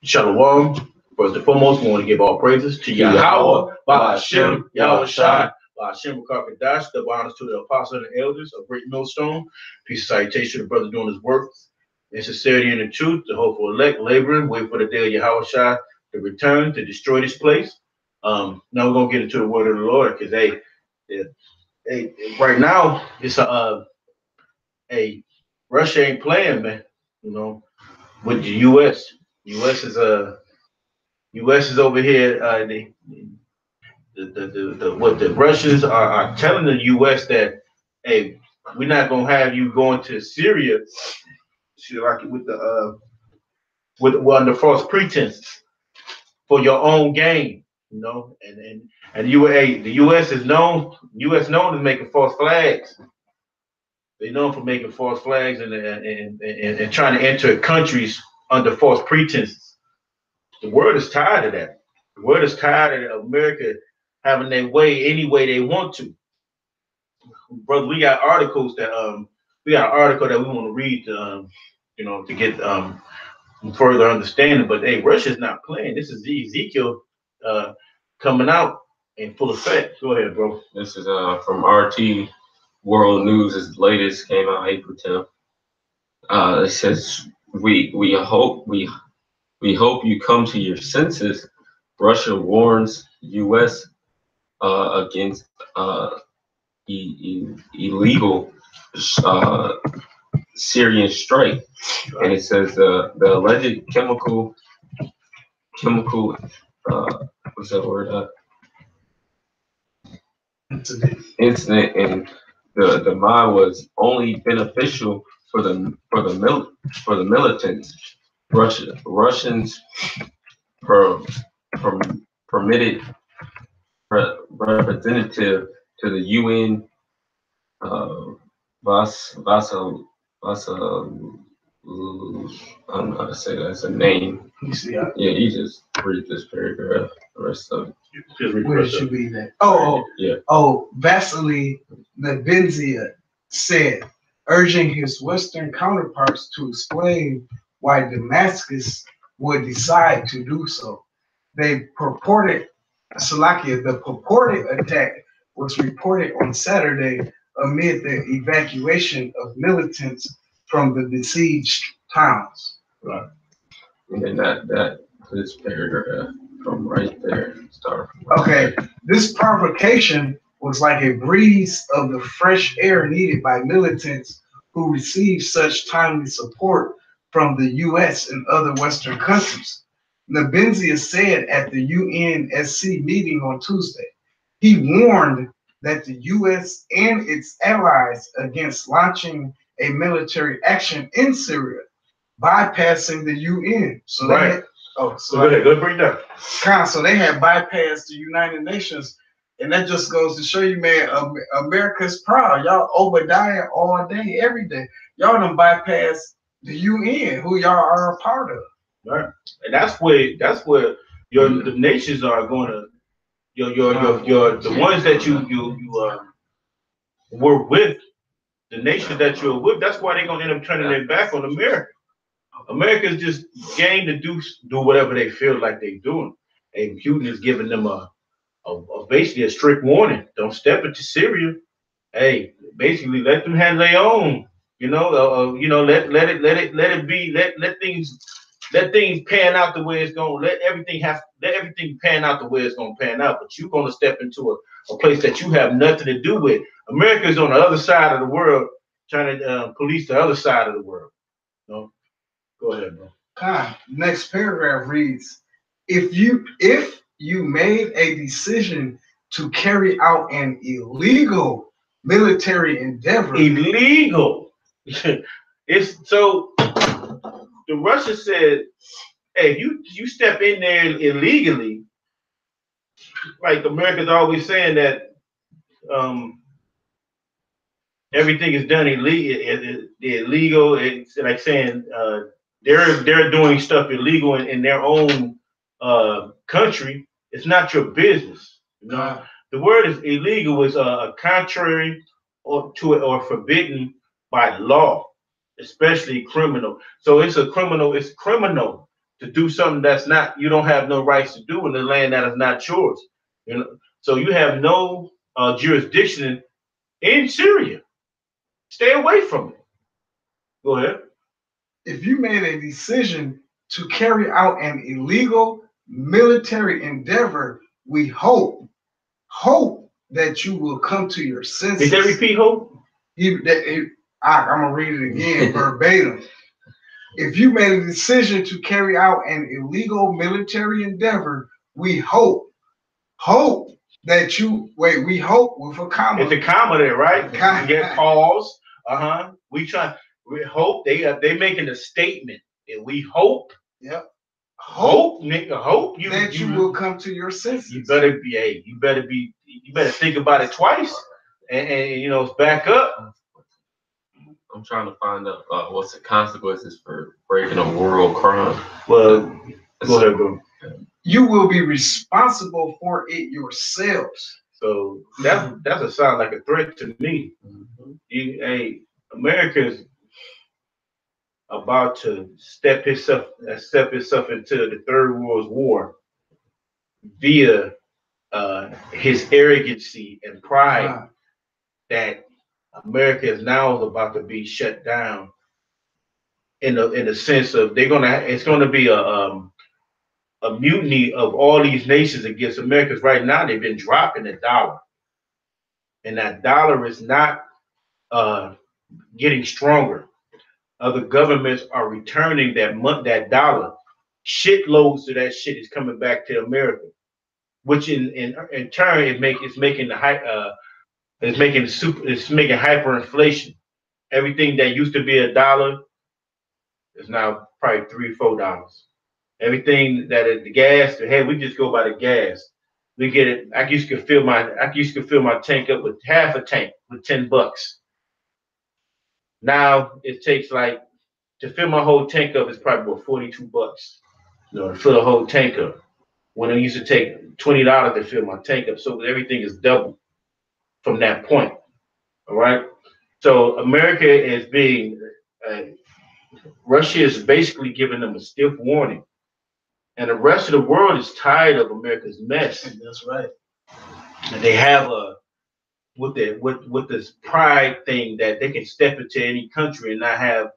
Shalom. First and foremost, we want to give all praises to Yahweh, Ba'ashem, Yahweh Shai, Ba'ashem Kakadash, double honors to the apostles and the elders of Great Millstone. Peace and salutation to the brother doing his work in sincerity and in truth, the hopeful elect, laboring, wait for the day of Yahweh Shai to return to destroy this place. Now we're going to get into the word of the Lord because, right now, it's Russia ain't playing, man, with the U.S. U.S. is over here. What the Russians are telling the U.S. that, hey, we're not gonna have you going to Syria, like under false pretenses for your own gain, and the U.S. is known. U.S. known as making false flags. They're known for making false flags and trying to enter countries under false pretenses. The world is tired of that. The world is tired of America having their way any way they want to. Brother, we got an article that we want to read to get further understanding. But hey, Russia's not playing. This is Ezekiel coming out in full effect. Go ahead, bro. This is from RT World News. Its latest came out April 10th. It says we hope you come to your senses. Russia warns U.S. Against illegal Syrian strike, and it says the alleged chemical what's that word? Incident in the mine was only beneficial for the militants. Russians permitted representative to the UN Vassal I don't know how to say that. It's a name. You see how? Yeah, you just read this paragraph. The rest of it. Where should be that? Yeah. Vasily Nebenzia said, urging his Western counterparts to explain why Damascus would decide to do so. The purported attack was reported on Saturday amid the evacuation of militants from the besieged towns. Right. And then this paragraph from right there. Okay, this provocation was like a breeze of the fresh air needed by militants who received such timely support from the U.S. and other Western countries. Nebenzia said at the UNSC meeting on Tuesday, he warned that the U.S. and its allies against launching a military action in Syria, bypassing the UN. So right. Go bring that. So they had bypassed the United Nations, and that just goes to show you, man, America's proud. Y'all Obadiah all day, every day. Y'all done bypass the UN, who y'all are a part of. Right, and that's where the nations are going to the ones that you were with, the nations that you're with. That's why they're gonna end up turning their back on America. America's just game to do whatever they feel like they're doing, and Putin is giving them a basically a strict warning. Don't step into Syria. Hey, basically let them have their own. Let things pan out the way it's going. Let everything pan out the way it's going to pan out. But you're going to step into a place that you have nothing to do with. America's on the other side of the world, trying to police the other side of the world. No, go ahead, bro. Next paragraph reads: If you made a decision to carry out an illegal military endeavor, illegal. It's so. The Russians said, hey, you step in there illegally, like America's always saying that everything is done illegal. It's like saying they're doing stuff illegal in their own country. It's not your business. The word is illegal is contrary or forbidden by law. Especially criminal. So it's criminal. to do something that's not, you don't have no rights to do in the land that is not yours. You know, so you have no jurisdiction in Syria. Stay away from it. Go ahead. If you made a decision to carry out an illegal military endeavor, we hope that you will come to your senses. Did they repeat hope? I'm gonna read it again verbatim. If you made a decision to carry out an illegal military endeavor, we hope that you we hope with a comma. It's a comma there, right? You get pause. We hope they making a statement, and we hope. Yep. Hope, nigga, hope you will come to your senses. You better think about it twice, and back up. I'm trying to find out what's the consequences for breaking a world crime. Well, go ahead, bro. You will be responsible for it yourselves. So that doesn't sound like a threat to me. Mm-hmm. America's about to step itself into the Third World War via his arrogancy and pride that America is now about to be shut down in the sense of it's gonna be a mutiny of all these nations against America. Because right now they've been dropping the dollar, and that dollar is not getting stronger. Other governments are returning that dollar. Shitloads of that shit is coming back to America, which in turn it's making hyperinflation. Everything that used to be $1 is now probably $3-4. Everything that is the gas, hey, we just go by the gas. We get it. I used to fill my tank up with half a tank with $10. Now it takes to fill my whole tank up is probably about $42. To fill the whole tank up. When it used to take $20 to fill my tank up. So everything is double from that point. All right. So America is Russia is basically giving them a stiff warning. And the rest of the world is tired of America's mess. That's right. And they have with this pride thing that they can step into any country and not have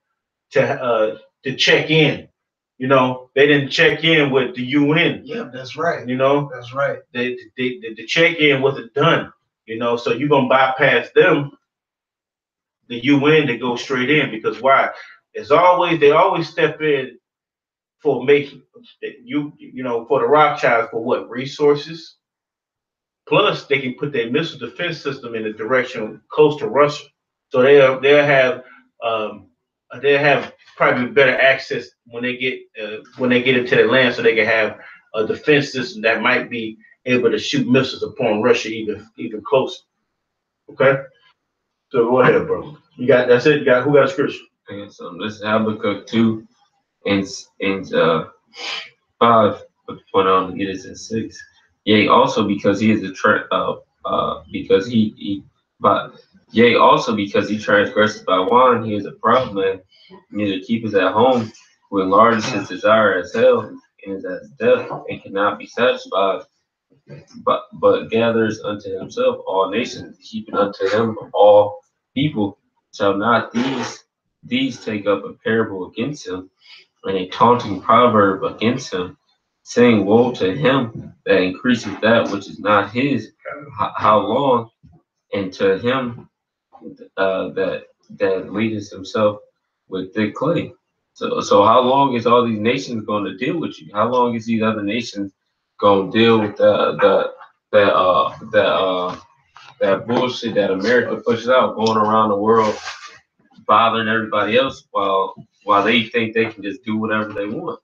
to check in. They didn't check in with the UN. Yeah, that's right. That's right. The check in wasn't done. So you're gonna bypass them, the UN, to go straight in, because why? They always step in for making for the Rothschilds, for what? Resources. Plus, they can put their missile defense system in a direction close to Russia, so they'll have probably better access when they get into the land, so they can have a defense system that might be able to shoot missiles upon Russia even closer. Okay, so go ahead, bro. That's it. Who got a scripture? Okay, so this is Habakkuk 2 and 5. But point on it is in 6. Yea, also because he is because he transgresses by wine, he is a proud man. Neither keepeth at home, who enlarges his desire as hell, and is as death, and cannot be satisfied. But gathers unto himself all nations, keeping unto him all people. Shall not these take up a parable against him, and a taunting proverb against him, saying, woe to him that increases that which is not his, how long? And to him that leadeth himself with thick clay. So how long is all these nations going to deal with you? How long is these other nations going to deal with that bullshit that America pushes out, going around the world bothering everybody else while they think they can just do whatever they want?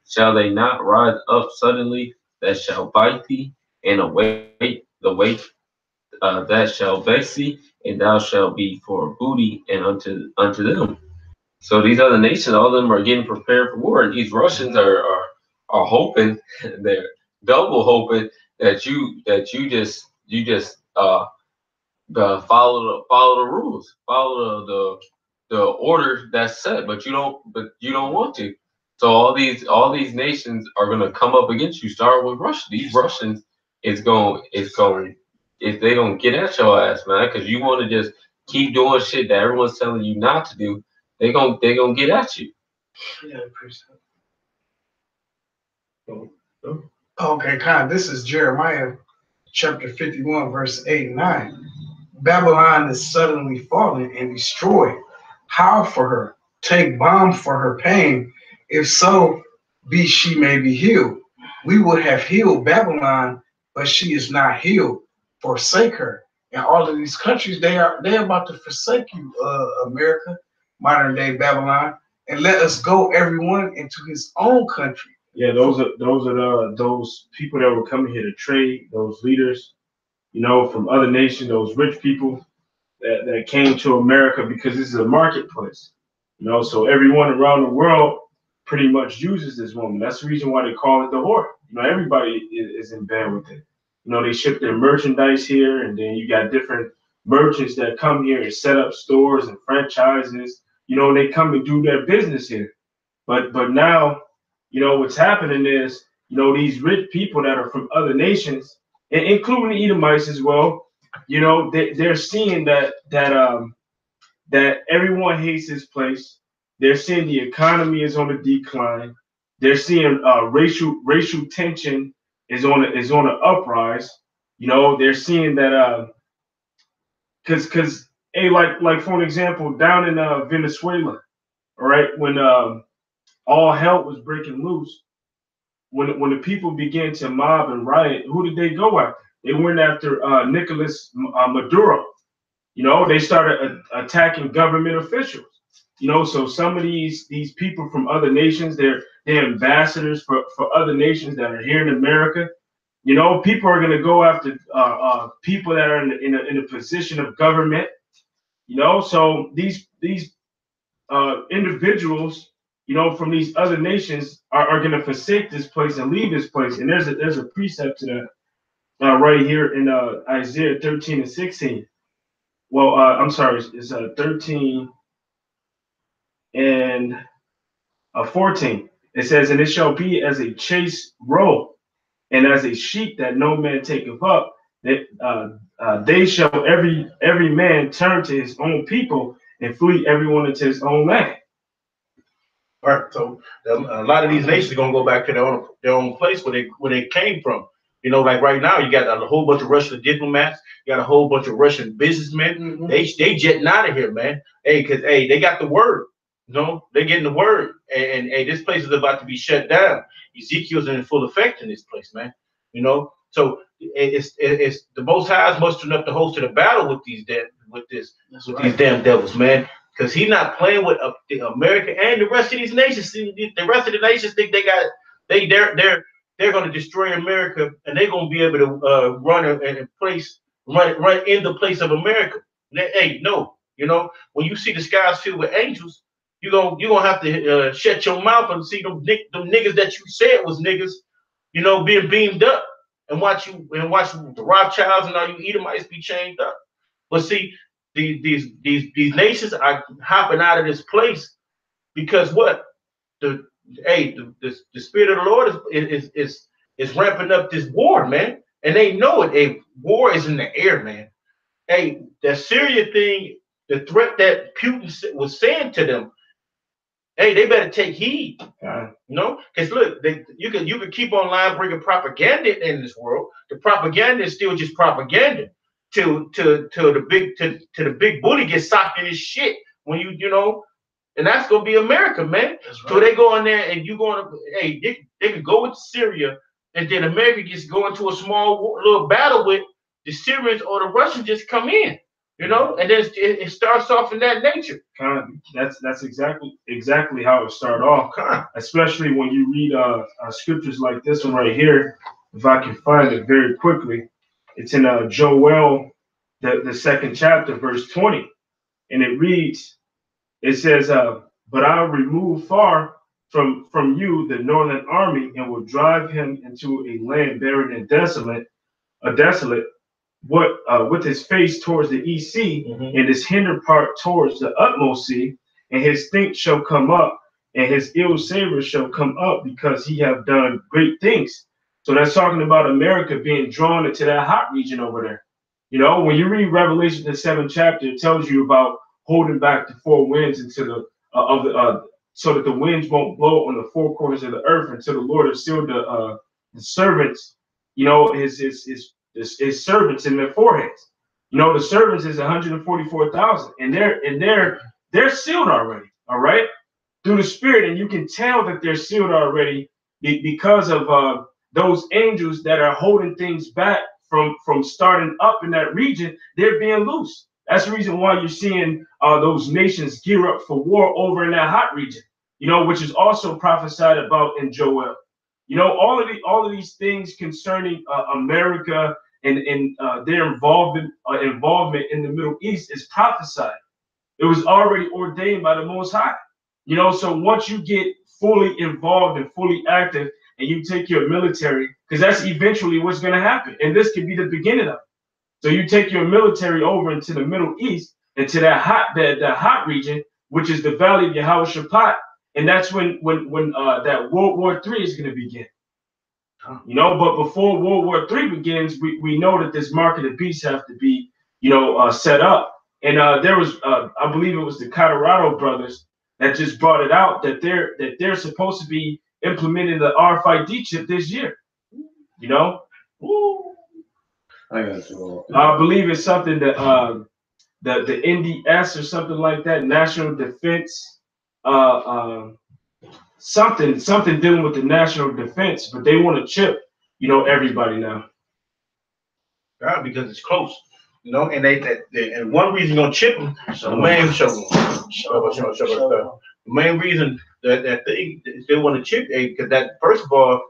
Shall they not rise up suddenly that shall bite thee, and await the weight that shall vex thee, and thou shalt be for booty and unto them? So these other nations, all of them are getting prepared for war, and these Russians are hoping, they're double hoping that you just follow the rules, follow the order that's set, but you don't want to. So all these nations are gonna come up against you. Start with Russia. These Russians is going if they don't get at your ass, man, because you want to just keep doing shit that everyone's telling you not to do, they gonna get at you. Yeah, appreciate it. Okay, this is Jeremiah chapter 51, verse 8 and 9. Babylon is suddenly fallen and destroyed. Howl for her, take balm for her pain. If so, be she may be healed. We would have healed Babylon, but she is not healed. Forsake her. And all of these countries, they're about to forsake you, America, modern day Babylon, and let us go everyone into his own country. Yeah, those people that were coming here to trade, those leaders, from other nations, those rich people that came to America because this is a marketplace. So everyone around the world pretty much uses this woman. That's the reason why they call it the whore. Everybody is in bed with it. They ship their merchandise here, and then you got different merchants that come here and set up stores and franchises. They come and do their business here. But now, what's happening is, these rich people that are from other nations, and including the Edomites as well, they're seeing that everyone hates this place. They're seeing the economy is on a decline. They're seeing racial tension is on an uprise. They're seeing that because like for an example, down in Venezuela, all right, when all hell was breaking loose, when the people began to mob and riot, who did they go after? They went after Nicolas Maduro. They started attacking government officials. So some of these people from other nations, they're ambassadors for other nations that are here in America. People are going to go after people that are in a position of government. So these individuals, from these other nations are going to forsake this place and leave this place. And there's a precept to that right here in Isaiah 13 and 16. Well, I'm sorry, it's 13 and 14. It says, and it shall be as a chase roe, and as a sheep that no man taketh up, that they shall every man turn to his own people and flee everyone into his own land. All right, so a lot of these nations are gonna go back to their own place where they came from. Like right now, you got a whole bunch of Russian diplomats, you got a whole bunch of Russian businessmen. Mm-hmm. They jetting out of here, man. Because they got the word. They're getting the word, and this place is about to be shut down. Ezekiel's in full effect in this place, man. So it's the Most High is mustering up the host of the battle with these damn devils, man. Because he's not playing with America and the rest of these nations. The rest of the nations think they're going to destroy America, and they're going to be able to run in the place of America. No, when you see the skies filled with angels, you're gonna have to shut your mouth and see them niggas that you said was niggas, being beamed up, and watch the Rothschilds and all you Edomites be chained up. But see, these nations are hopping out of this place because what? The Spirit of the Lord is ramping up this war, man, and they know it. A war is in the air, man. The Syria thing, the threat that Putin was saying to them, they better take heed. Because look, you can keep on line bringing propaganda in this world. The propaganda is still just propaganda till the big bully gets socked in his shit when and that's gonna be America, man. Right. So they go in there and you going to they can go into Syria, and then America gets go into a small little battle with the Syrians or the Russians just come in, and then it starts off in that nature. That's exactly how it started off. Especially when you read scriptures like this one right here. If I can find it very quickly, it's in Joel, the second chapter, verse 20, and it reads. It says, but I'll remove far from you the northern army and will drive him into a land barren and desolate, with his face towards the east sea, mm-hmm. and his hinder part towards the utmost sea, and his stink shall come up, and his ill savor shall come up because he have done great things. So that's talking about America being drawn into that hot region over there. You know, when you read Revelation, the 7th chapter, it tells you about holding back the four winds into the so that the winds won't blow on the four corners of the earth until the Lord has sealed the servants, you know, his servants in their foreheads. You know, the servants is 144,000, and they're sealed already. All right, through the Spirit, and you can tell that they're sealed already because of those angels that are holding things back from starting up in that region. They're being loose. That's the reason why you're seeing those nations gear up for war over in that hot region, you know, which is also prophesied about in Joel. You know, all of these things concerning America and their involvement in the Middle East is prophesied. It was already ordained by the Most High. You know, so once you get fully involved and fully active, and you take your military, because that's eventually what's going to happen, and this could be the beginning of it. So you take your military over into the Middle East, into that hotbed, that hot region, which is the Valley of Yehoshaphat, and that's when that World War III is going to begin. You know, but before World War III begins, we know that this mark of the beast have to be, you know, set up. And there was, I believe it was the Colorado brothers that just brought it out that they're supposed to be implementing the RFID chip this year. You know. Woo. I got you. I believe it's something that the NDS or something like that, National Defense, something dealing with the national defense, but they want to chip, you know, everybody now. Yeah, because it's close, you know, and and one reason you're gonna chip them, the main reason that they want to chip because that first of all,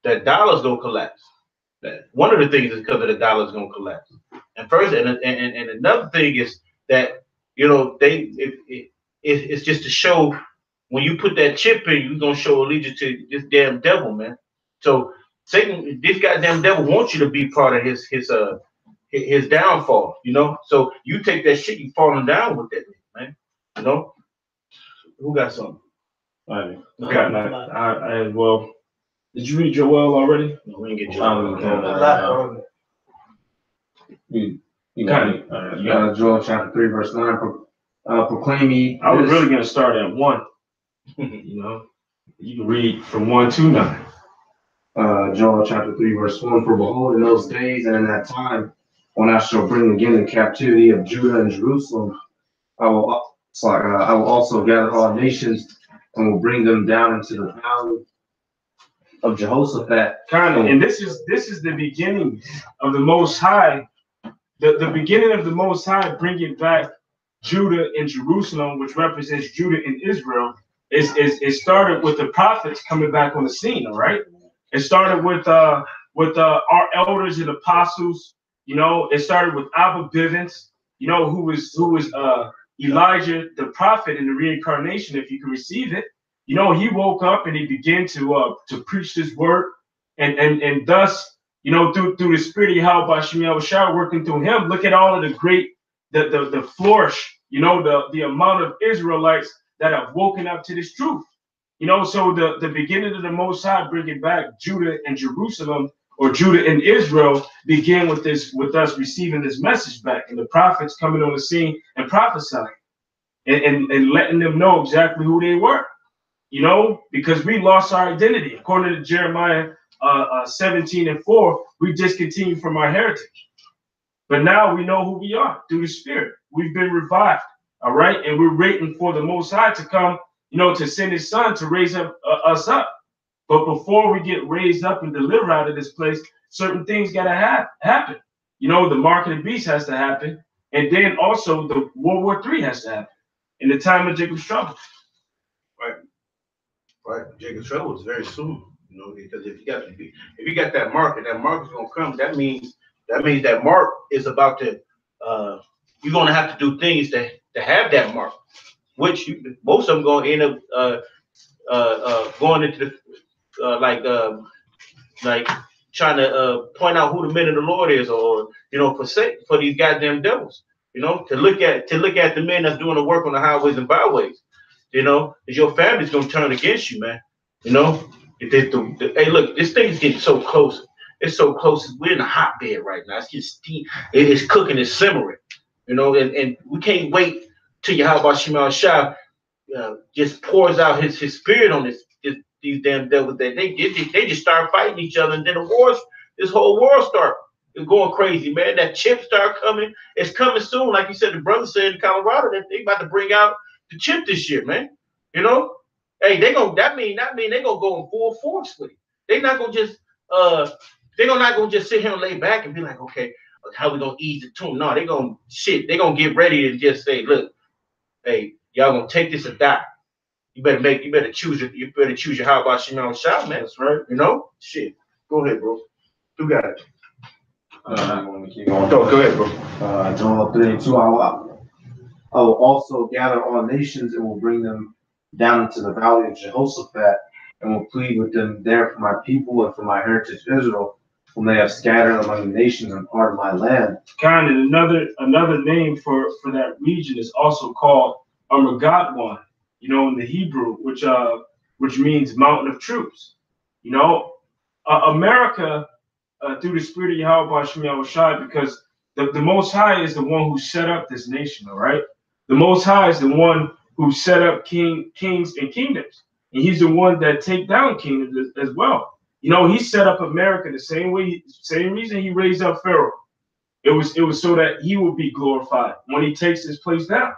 that dollar's gonna collapse. One of the things is because of the dollar's gonna collapse. And first, and another thing is that, you know, it's just to show when you put that chip in, you're gonna show allegiance to this damn devil, man. So Satan, this goddamn devil wants you to be part of his downfall, you know. So you take that shit, you falling down with that, man. You know. Who got something? I got well. Did you read Joel already? No, we didn't get Joel. You got Joel chapter 3, verse 9. Proclaim ye. I was really gonna start at 1. You know, you can read from 1 to 9. Joel chapter 3, verse 1. For behold, in those days and in that time, when I shall bring again the captivity of Judah and Jerusalem, I will also gather all nations and will bring them down into the valley of Jehoshaphat. And this is the beginning of the Most High, the beginning of the Most High bringing back Judah and Jerusalem, which represents Judah and Israel. It started with the prophets coming back on the scene. All right, it started with our elders and apostles. You know, it started with Abba Bivens, you know, who was Elijah the prophet in the reincarnation, if you can receive it. You know, he woke up and he began to preach this word, and thus, you know, through the spirit of Yahweh Shemiel Shah working through him. Look at all of the great the flourish, you know, the amount of Israelites that have woken up to this truth. You know, so the beginning of the Most High bringing back Judah and Jerusalem, or Judah and Israel, began with us receiving this message back, and the prophets coming on the scene and prophesying and letting them know exactly who they were. You know, because we lost our identity. According to Jeremiah 17:4, we discontinued from our heritage. But now we know who we are through the Spirit. We've been revived, all right? And we're waiting for the Most High to come, you know, to send his son to raise us up. But before we get raised up and delivered out of this place, certain things got to happen. You know, the mark of the beast has to happen. And then also the World War III has to happen in the time of Jacob's trouble. Right, Jacob's trouble is very soon, you know, because if you got that mark and that mark is gonna come, that means that mark is about to you're gonna have to do things to have that mark, which most of them gonna end up going into the like trying to point out who the men of the Lord is, or you know, for these goddamn devils, you know, to look at the men that's doing the work on the highways and byways. You know, is your family's gonna turn against you, man. You know, hey, look, this thing is getting so close. It's so close. We're in a hotbed right now. It's just it's cooking, it's simmering. You know, and we can't wait till Yahweh Shema Shah just pours out his spirit on these damn devils. They just start fighting each other, and then this whole world start going crazy, man. That chip start coming. It's coming soon, like you said. The brother said in Colorado that they about to bring out the chip this year, man. You know, hey, that mean they gonna go in full force with it. They not gonna just not gonna just sit here and lay back and be like, okay, how we gonna ease it to them? No, they gonna get ready and just say, look, hey, y'all gonna take this or die. You better choose your how about Shimon Shah, man. That's right. You know? Shit. Go ahead, bro. You got it. Go ahead, bro. Joel 3:2. I will also gather all nations and will bring them down into the valley of Jehoshaphat and will plead with them there for my people and for my heritage Israel, whom they have scattered among the nations and part of my land. Kind of another name for that region is also called Armageddon, you know, in the Hebrew, which means mountain of troops. You know, America, through the spirit of Yahweh Shemiah Shai, because the Most High is the one who set up this nation, all right? The Most High is the one who set up kings and kingdoms. And he's the one that take down kingdoms as well. You know, he set up America the same reason he raised up Pharaoh. It was so that he would be glorified when he takes his place down.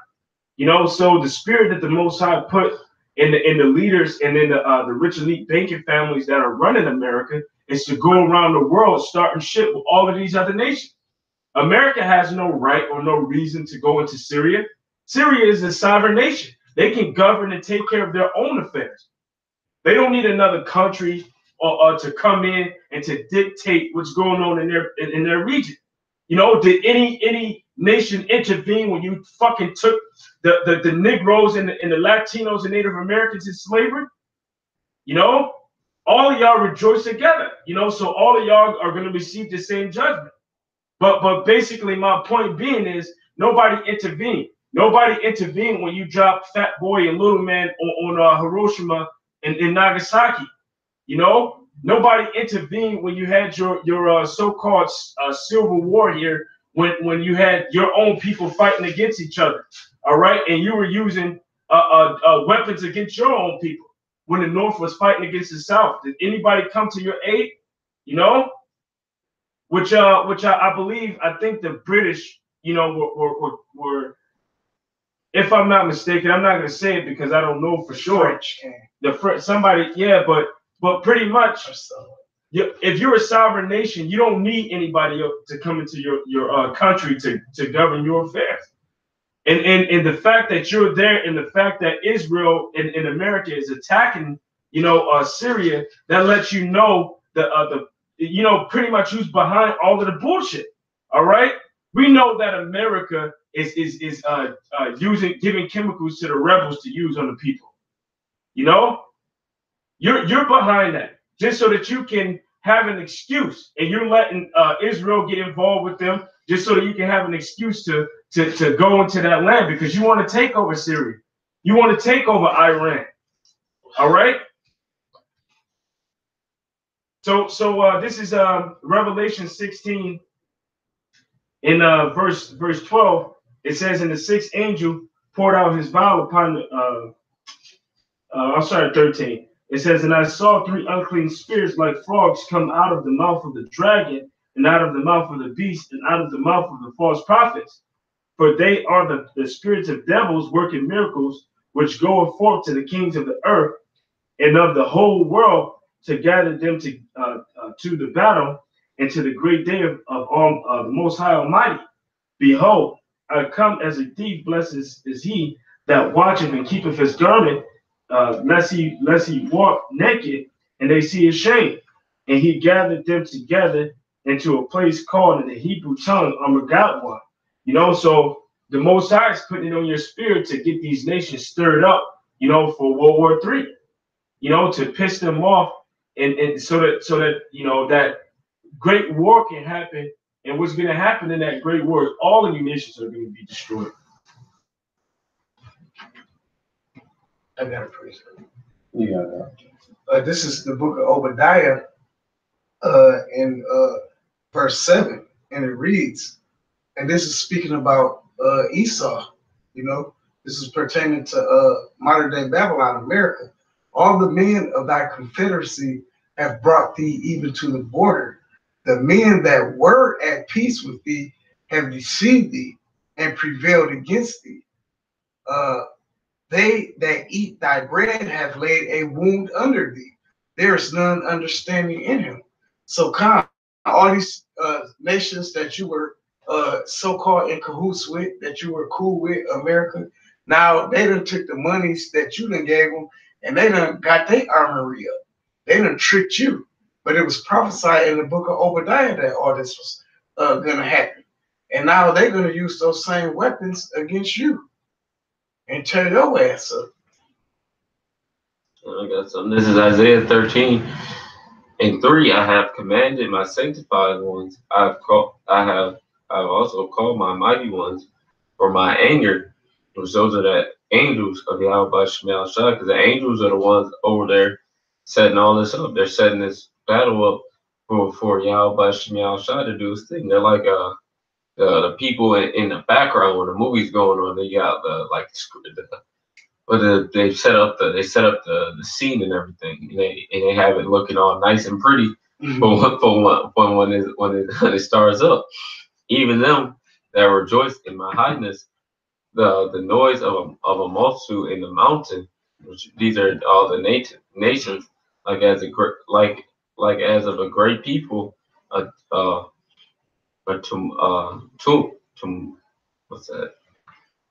You know, so the spirit that the Most High put in the leaders and in the rich elite banking families that are running America is to go around the world starting shit with all of these other nations. America has no right or no reason to go into Syria. Syria is a sovereign nation. They can govern and take care of their own affairs. They don't need another country or to come in and to dictate what's going on in their region. You know, did any nation intervene when you fucking took the Negroes and the Latinos and Native Americans in slavery? You know, all of y'all rejoice together. You know, so all of y'all are going to receive the same judgment. But basically, my point being is nobody intervened. Nobody intervened when you dropped Fat Boy and Little Man on Hiroshima and Nagasaki. You know, nobody intervened when you had your so-called civil war here, when you had your own people fighting against each other. All right, and you were using weapons against your own people when the North was fighting against the South. Did anybody come to your aid? You know, which I believe, I think the British, you know, were, if I'm not mistaken, I'm not gonna say it because I don't know for sure. Somebody, yeah, but pretty much, if you're a sovereign nation, you don't need anybody to come into your country to govern your affairs. And the fact that you're there, and the fact that Israel and America is attacking, you know, Syria, that lets you know you know, pretty much who's behind all of the bullshit. All right, we know that America is giving chemicals to the rebels to use on the people. You know, you're behind that just so that you can have an excuse, and you're letting Israel get involved with them just so that you can have an excuse to go into that land because you want to take over Syria, you want to take over Iran. All right. So this is Revelation 16 in verse 12. It says, "And the sixth angel poured out his vial upon the 13. It says, "And I saw three unclean spirits like frogs come out of the mouth of the dragon, and out of the mouth of the beast, and out of the mouth of the false prophets. For they are the spirits of devils working miracles, which go forth to the kings of the earth and of the whole world, to gather them to the battle and to the great day of the Most High Almighty. Behold, I come as a thief. Blessed is he that watcheth and keepeth his garment, lest he walk naked, and they see his shame. And he gathered them together into a place called in the Hebrew tongue Armageddon." You know, so the Most High is putting it on your spirit to get these nations stirred up, you know, for World War III. You know, to piss them off, and so that you know that great war can happen. And what's going to happen in that great war is all of you nations are going to be destroyed. I got to praise it. You got that. This is the book of Obadiah, in verse 7, and it reads, and this is speaking about Esau. You know, this is pertaining to modern day Babylon, America. All the men of thy confederacy have brought thee even to the border. The men that were at peace with thee have deceived thee and prevailed against thee. They that eat thy bread have laid a wound under thee. There is none understanding in him. So, all these nations that you were so-called in cahoots with, that you were cool with, America, now they done took the monies that you done gave them, and they done got their armory up. They done tricked you. But it was prophesied in the book of Obadiah that all this was going to happen. And now they're going to use those same weapons against you and tear your ass up. I got some. This is Isaiah 13:3. I have commanded my sanctified ones. I've also called my mighty ones for my anger, which those are the angels of Yahweh Shemel Shai, because the angels are the ones over there setting all this up. They're setting this battle up for Yahweh Shemel Shai to do his thing. They're like the people in the background when the movie's going on. They got they set up the scene and everything, and they have it looking all nice and pretty for when it starts up. Even them that rejoice in my highness, the noise of a multitude in the mountain, which these are all the nations, like as of a great people, what's that?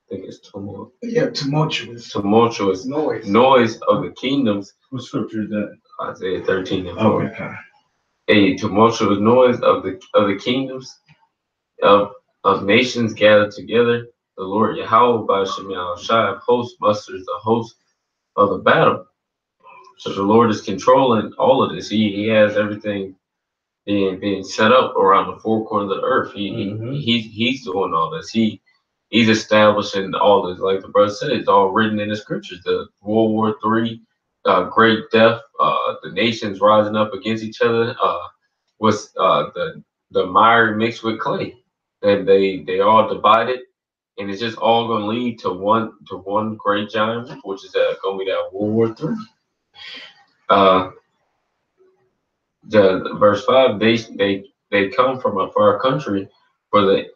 I think it's tumult. Yeah, tumultuous. Tumultuous noise of the kingdoms. What scripture is that? Isaiah 13:4. Okay. A tumultuous noise of the kingdoms of nations gathered together. The Lord Yahweh by Shemel Shai of hosts musters the host of the battle. So the Lord is controlling all of this. He has everything being set up around the four corners of the earth. He's doing all this. He's establishing all this. Like the brother said, it's all written in the scriptures. The World War III, great death, the nations rising up against each other, was the mire mixed with clay. And they all divided, and it's just all gonna lead to one great giant, which is gonna be that World War III. The verse 5, they come from a far country from the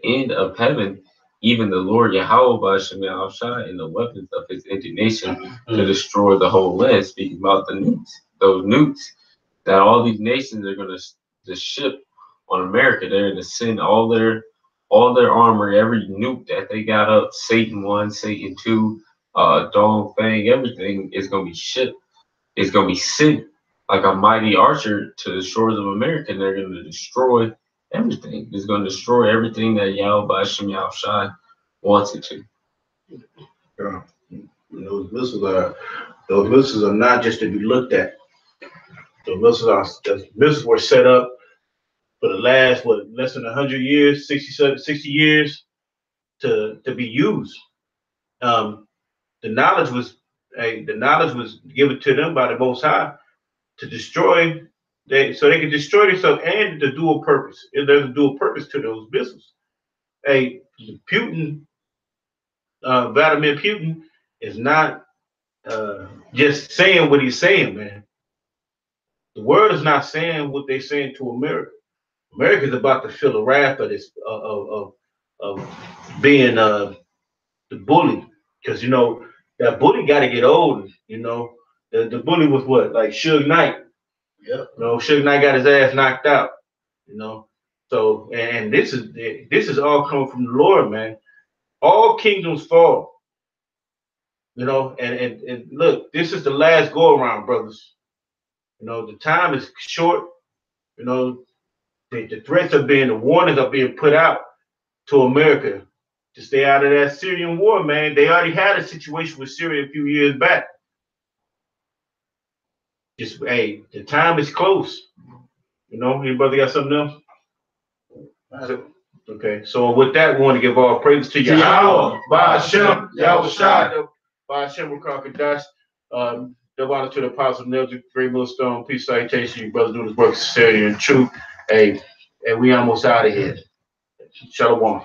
end of heaven, even the Lord Yahweh by Shemel Shai and the weapons of his indignation to destroy the whole land, speaking about the nukes, those nukes that all these nations are gonna ship on America. They're gonna send all their armor, every nuke that they got up, Satan 1, Satan 2, Dong Fang, everything is gonna be shipped. It's gonna be sent like a mighty archer to the shores of America, and they're going to destroy everything. It's going to destroy everything that Yahweh Shemel Shai wants it to. Yeah. Those missiles are not just to be looked at. The missiles were set up for the last less than 100 years, 60 years to be used. The knowledge was given to them by the Most High to destroy, so they can destroy themselves and the dual purpose. There's a dual purpose to those missiles. Putin, Vladimir Putin, is not just saying what he's saying, man. The world is not saying what they're saying to America. America is about to feel the wrath of this of being the bully, because that bully got to get old. The bully was what, like Suge Knight. Yeah. Suge Knight got his ass knocked out. So and this is all coming from the Lord, man. All kingdoms fall. And look, this is the last go around, brothers. The time is short. The threats the warnings are being put out to America to stay out of that Syrian war, man. They already had a situation with Syria a few years back. The time is close. Anybody got something else? Okay, so with that, we want to give all praise to Yahweh, Ba'ashem, Yahweh Shai, By Hashem Kadash, the honor to the apostle Nelson, great millstone, peace, salutation, you brothers do this work sincerity and truth. Hey, and we almost out of here. Shalom.